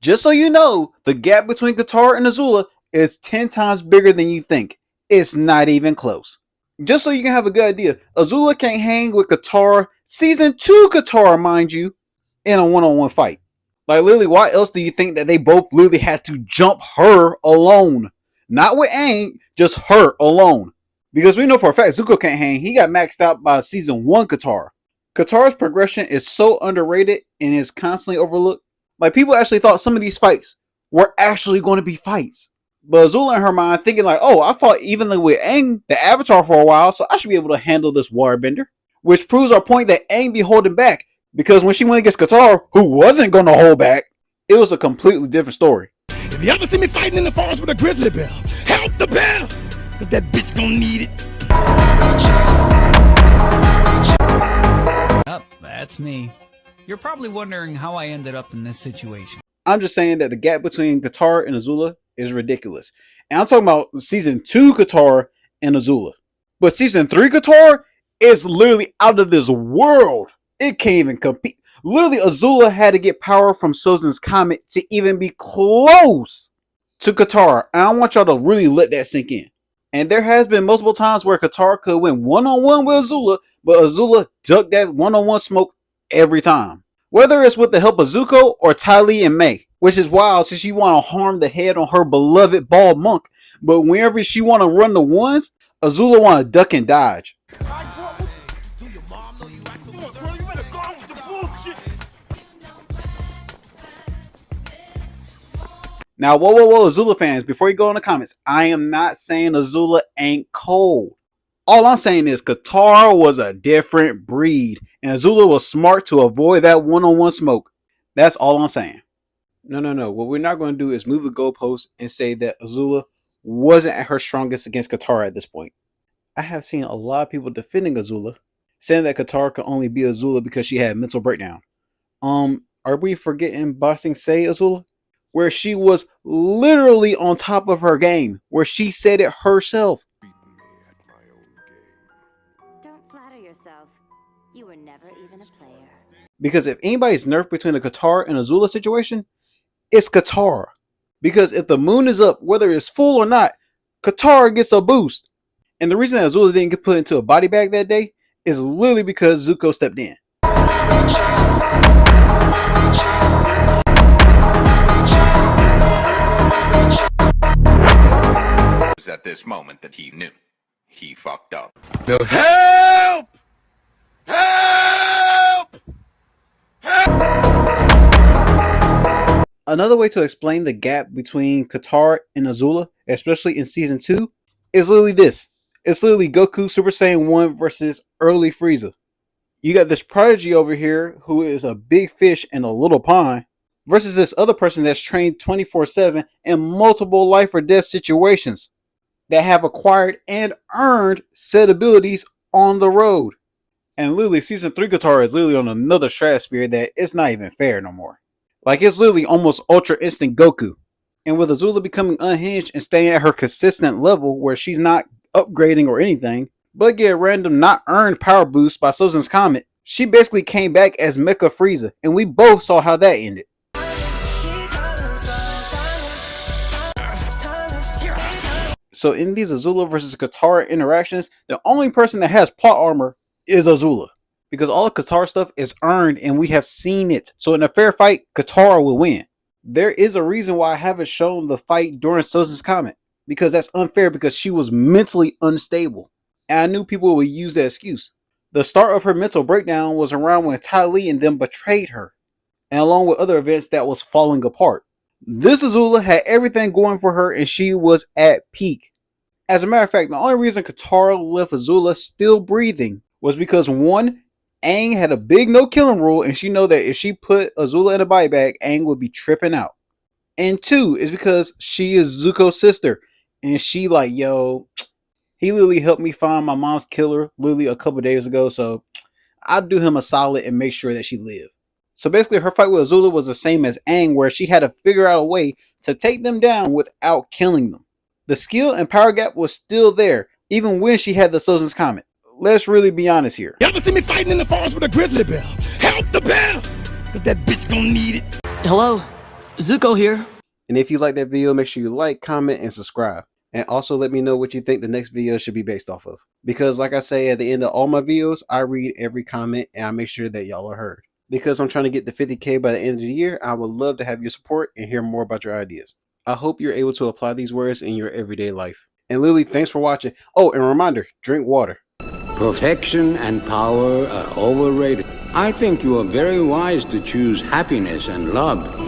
Just so you know, the gap between Katara and Azula is 10 times bigger than you think. It's not even close. Just so you can have a good idea, Azula can't hang with Katara, season 2 Katara, mind you, in a one-on-one fight. Like, literally, why else do you think that they both literally had to jump her alone? Not with Aang, just her alone. Because we know for a fact Zuko can't hang. He got maxed out by season 1 Katara. Katara's progression is so underrated and is constantly overlooked. Like, people actually thought some of these fights were actually going to be fights. But Azula in her mind thinking like, oh, I fought evenly with Aang, the Avatar, for a while, so I should be able to handle this waterbender. Which proves our point that Aang be holding back. Because when she went against Katara, who wasn't going to hold back, it was a completely different story. If you ever see me fighting in the forest with a grizzly bear, help the bear! Because that bitch gonna need it. Oh, that's me. You're probably wondering how I ended up in this situation. I'm just saying that the gap between Katara and Azula is ridiculous. And I'm talking about season 2 Katara and Azula. But season 3 Katara is literally out of this world. It can't even compete. Literally, Azula had to get power from Sozin's Comet to even be close to Katara. And I want y'all to really let that sink in. And there has been multiple times where Katara could win one-on-one with Azula, but Azula ducked that one-on-one smoke every time. Whether it's with the help of Zuko or Ty Lee and May, which is wild since she want to harm the head on her beloved bald monk, but whenever she want to run the ones, Azula want to duck and dodge. Now, whoa, Azula fans, before you go in the comments, I am not saying Azula ain't cold. All I'm saying is Katara was a different breed, and Azula was smart to avoid that one-on-one smoke. That's all I'm saying. No. What we're not going to do is move the goalpost and say that Azula wasn't at her strongest against Katara at this point. I have seen a lot of people defending Azula, saying that Katara could only be Azula because she had mental breakdown. Are we forgetting Ba Sing Se Azula? Where she was literally on top of her game, where she said it herself. Don't flatter yourself. You were never even a player. Because if anybody's nerfed between the Katara and Azula situation, it's Katara. Because if the moon is up, whether it's full or not, Katara gets a boost. And the reason that Azula didn't get put into a body bag that day is literally because Zuko stepped in. At this moment that he knew he fucked up. No, help! Help! Help! Another way to explain the gap between Katara and Azula, especially in season 2, is literally this. It's literally Goku Super Saiyan 1 versus early Frieza. You got this prodigy over here who is a big fish in a little pond versus this other person that's trained 24/7 in multiple life or death situations that have acquired and earned said abilities on the road. And literally, season 3 Katara is literally on another stratosphere that it's not even fair no more. Like, it's literally almost Ultra Instinct Goku. And with Azula becoming unhinged and staying at her consistent level where she's not upgrading or anything, but get random not earned power boosts by Sozin's Comet, she basically came back as Mecha Frieza. And we both saw how that ended. So in these Azula versus Katara interactions, the only person that has plot armor is Azula. Because all the Katara stuff is earned and we have seen it. So in a fair fight, Katara will win. There is a reason why I haven't shown the fight during Sozin's Comet. Because that's unfair because she was mentally unstable. And I knew people would use that excuse. The start of her mental breakdown was around when Ty Lee and them betrayed her. And along with other events that was falling apart. This Azula had everything going for her and she was at peak. As a matter of fact, the only reason Katara left Azula still breathing was because 1, Aang had a big no killing rule and she know that if she put Azula in a body bag, Aang would be tripping out. And 2 is because she is Zuko's sister and she like, yo, he literally helped me find my mom's killer literally a couple days ago, so I'll do him a solid and make sure that she lived. So basically her fight with Azula was the same as Aang, where she had to figure out a way to take them down without killing them. The skill and power gap was still there, even when she had the Sozin's Comet. Let's really be honest here. You ever see me fighting in the forest with a grizzly bear? Help the bear! Because that bitch gonna need it. Hello? Zuko here. And if you like that video, make sure you like, comment, and subscribe. And also let me know what you think the next video should be based off of. Because like I say at the end of all my videos, I read every comment and I make sure that y'all are heard. Because I'm trying to get to 50K by the end of the year, I would love to have your support and hear more about your ideas. I hope you're able to apply these words in your everyday life. And Lily, thanks for watching. Oh, and a reminder, drink water. Perfection and power are overrated. I think you are very wise to choose happiness and love